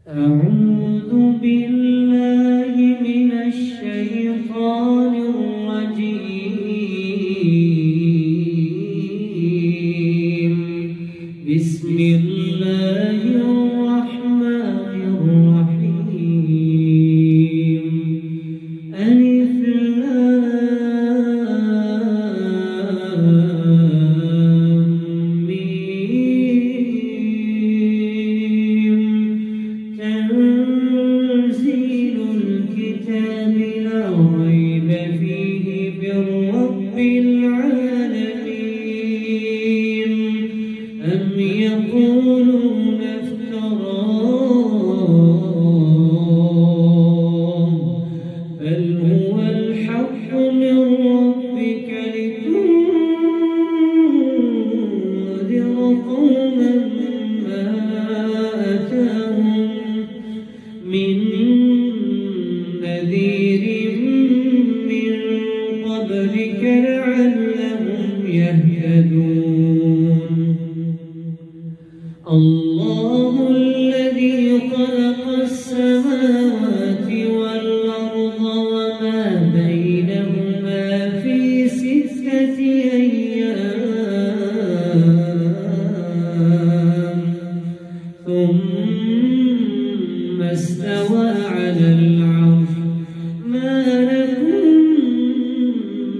أعوذ بالله من الشيطان الرجيم. بسم الله الرحمن الرحيم. ألف لام ميم. تنزيل الكتاب لا ريب فيه من رب العالمين. أم يقولون افتراه بل هو الحق من ربك لتنذر قوما ما أتاهم من نذير من قبلك لعلهم يهتدون. الله الذي خلق السماوات والأرض وما بينهما في 6 أيام ثم استوى على العرش. ما لكم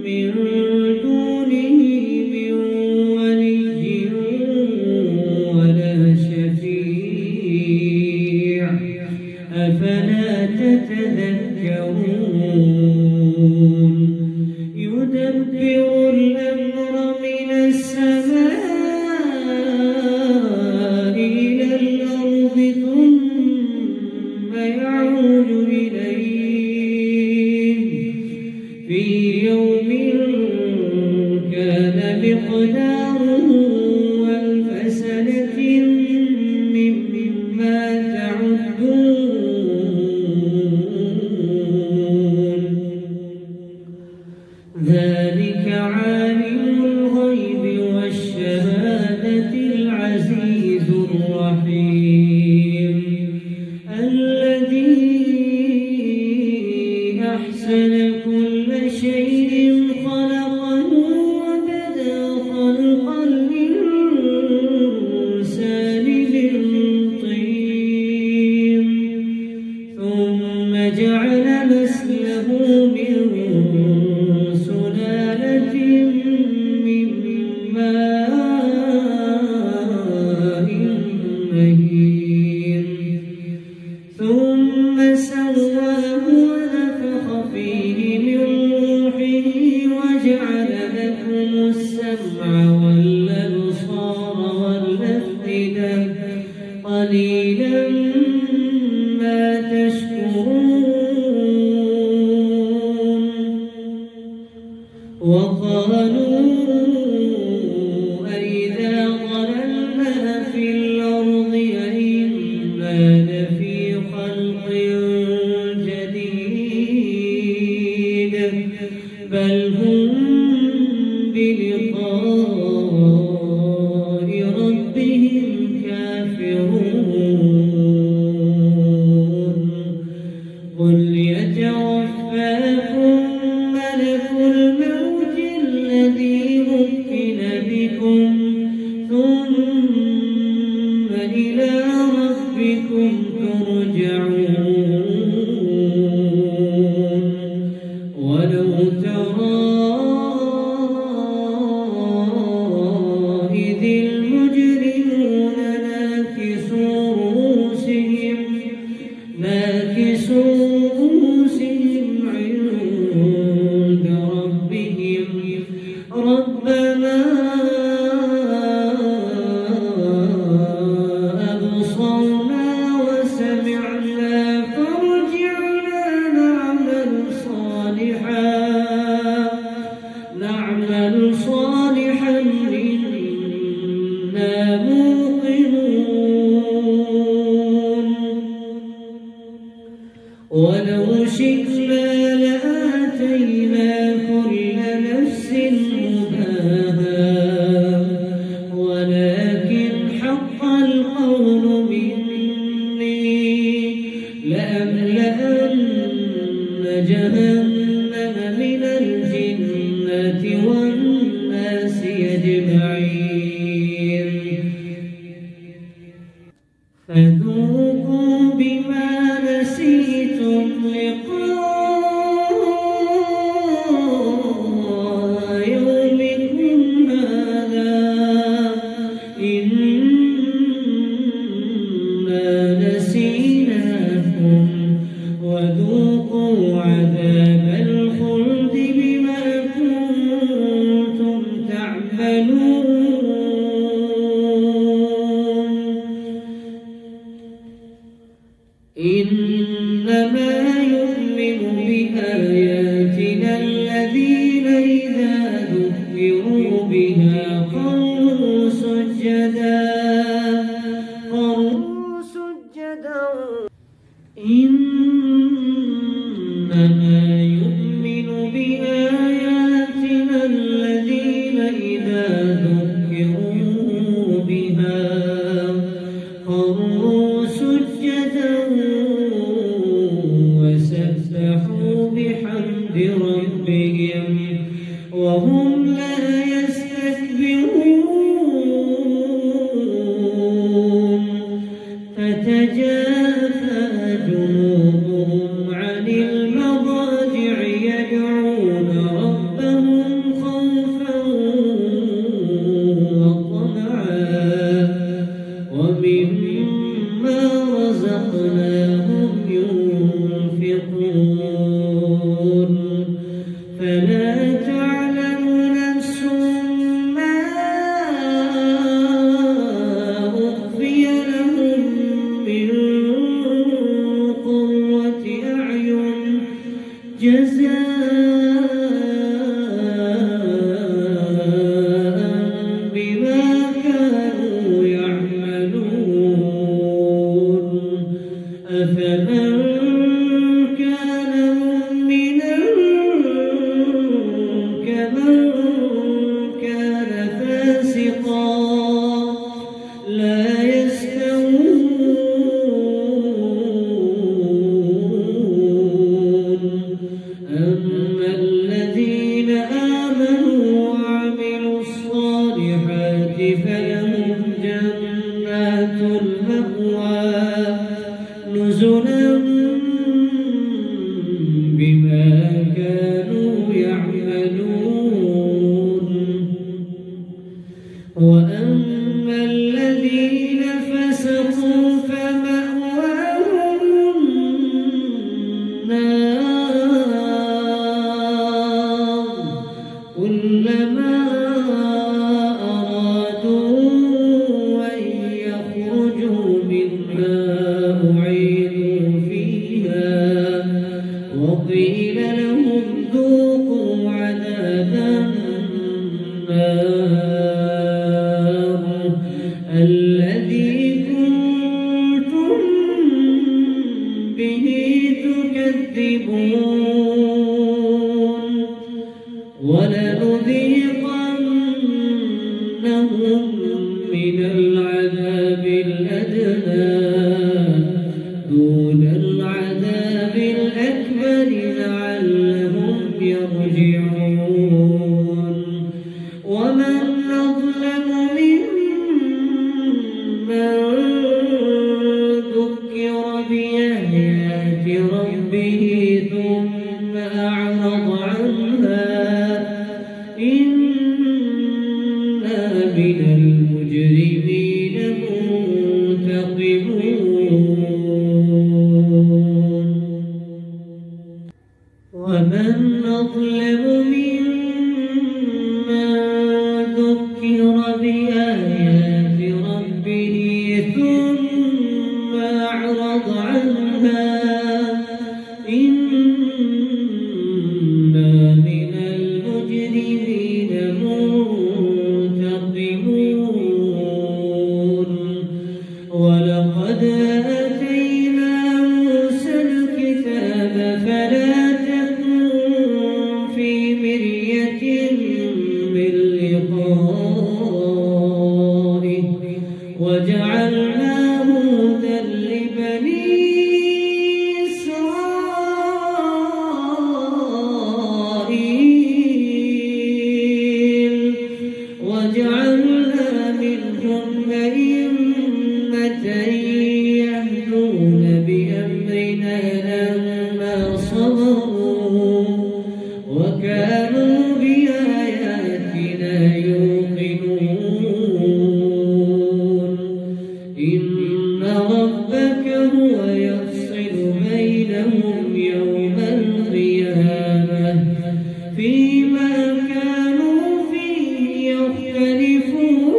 من دونه من ولي ولا شفيع أفلا تتذكرون. يدبر الأمر من السماء إلى الأرض ثم يعود إليه في يوم كان مقداره 1000 سنة مما تعدون. ذلك عالم الغيب والشهادة العزيز الرحيم. الذي أحسن كل شيء خلقه وبدأ خلق الإنسان من طين ثم جعل نسله من سلالة من ماء مهين ثم سواه ونفخ فيه من روحه وجعل لكم السمع والأبصار والأفئدة قليلا ما تشكرون. وقالوا أئذا ضللنا في الأرض أئنا لفي خلق جديد بل هم بلقاء ربهم كافرون. قل يتوفاكم ملك الموت الذي وكل بكم ثم إلى ربكم ترجعون. ولو ترى إذ المجرمون ناكسوا رؤوسهم عند ربهم ربنا أبصرنا وسمعنا فارجعنا نعمل صالحا إنا موقنون. ولو شئنا لآتينا كل نفس هداها ولكن حق القول مني لأملأن جهنم من الجنة والناس أجمعين فذوقوا بما نسيتم لقاء يومكم هذا إنا نسيناكم وذوقوا عذاب الخلد بما كنتم تعملون إنما يؤمن بآياتنا الذين إذا ذكروا بها خروا سجدا إنما يؤمن بآياتنا الذين إذا ذكروا بها خروا سجدا وسبحوا بحمد ربهم وهم لا يستكبرون تتجافى جنوبهم عن المضاجع يدعون ربهم خوفا وطمعا ومما رزقناهم ينفقون فلا تعلم نفس ما أخفي لهم من قرة أعين جزاء بما كانوا يعملون أفمن كان مؤمنا كمن كان فاسقا لا يستوون أما الذين آمنوا وعملوا الصالحات فلهم جنات المأوى نزلا بما كانوا يعملون وأما الذين فسقوا فمأواهم النار كلما أرادوا أن يخرجوا منها أعيدوا فيها وقيل لهم ذوقوا عذاب النار الذي كنتم به تكذبون ولنذيقنهم من العذاب الأدنى دون العذاب الأكبر لعلهم يرجعون ومن أظلم ممن ذكر بآيات ربه ثم أعرض عنها إنا من المجرمين منتقمون ومن أظلم ممن ذكر بآيات ربه ثم أعرض عنها إنا من المجرمين منتقمون ولقد آتينا موسى الكتاب فلا تكن في مرية من لقائه وجعلناه هدى لبني وهو يفصل بينهم يوم القيامة فيما كانوا فيه يختلفون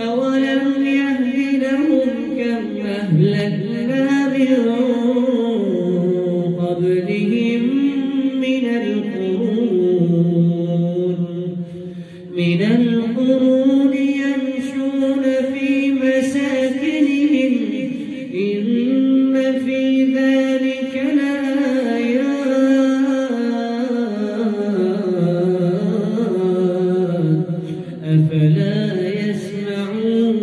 أولم يهد لهم كم أهلكنا من قبلهم من القرون يمشون في مساكنهم إن في ذلك لآيات أفلا يسمعون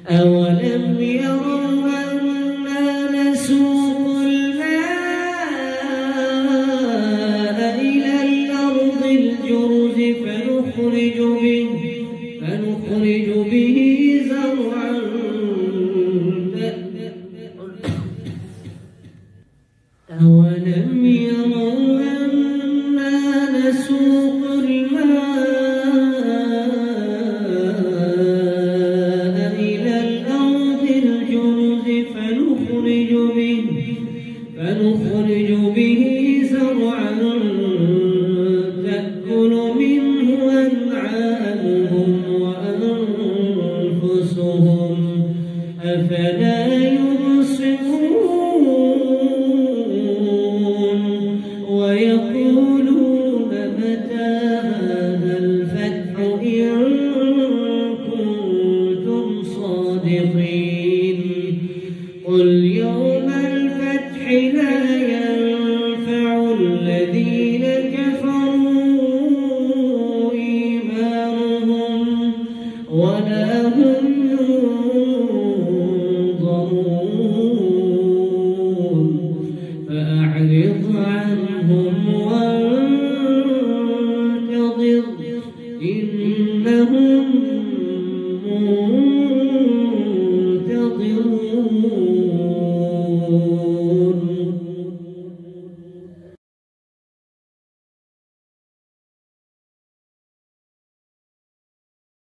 أولم يروا أنا نسوق الماء إلى الأرض الجرز فنخرج به زرعا أولم يروا أنا نسوق الماء إلى الأرض الجرز فنخرج به زرعا تأكل منه أنعامهم وأنفسهم أفلا يبصرون ويقولون متى هذا الفتح إن كنتم صادقين قل يوم الفتح لا ينفع الذين كفروا إيمانهم ولا هم ينظرون فأعرض عنهم وانتظر إنهم